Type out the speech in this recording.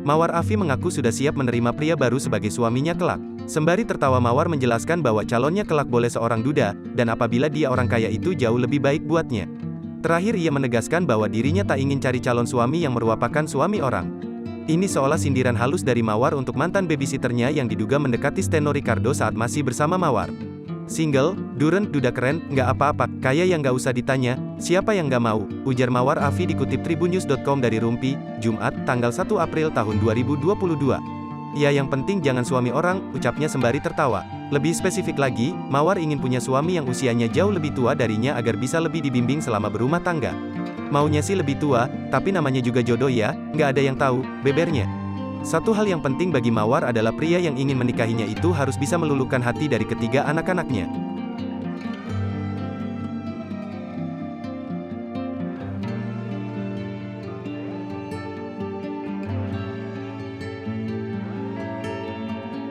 Mawar Afi mengaku sudah siap menerima pria baru sebagai suaminya kelak. Sembari tertawa Mawar menjelaskan bahwa calonnya kelak boleh seorang duda, dan apabila dia orang kaya itu jauh lebih baik buatnya. Terakhir ia menegaskan bahwa dirinya tak ingin cari calon suami yang merupakan suami orang. Ini seolah sindiran halus dari Mawar untuk mantan babysitternya yang diduga mendekati Steno Ricardo saat masih bersama Mawar. Single, duren, duda keren, nggak apa-apa, kaya yang nggak usah ditanya, siapa yang nggak mau, ujar Mawar Afi dikutip tribunnews.com dari Rumpi, Jumat, tanggal 1 April tahun 2022. Ya yang penting jangan suami orang, ucapnya sembari tertawa. Lebih spesifik lagi, Mawar ingin punya suami yang usianya jauh lebih tua darinya agar bisa lebih dibimbing selama berumah tangga. Maunya sih lebih tua, tapi namanya juga jodoh ya, nggak ada yang tahu, bebernya. Satu hal yang penting bagi Mawar adalah pria yang ingin menikahinya itu harus bisa meluluhkan hati dari ketiga anak-anaknya.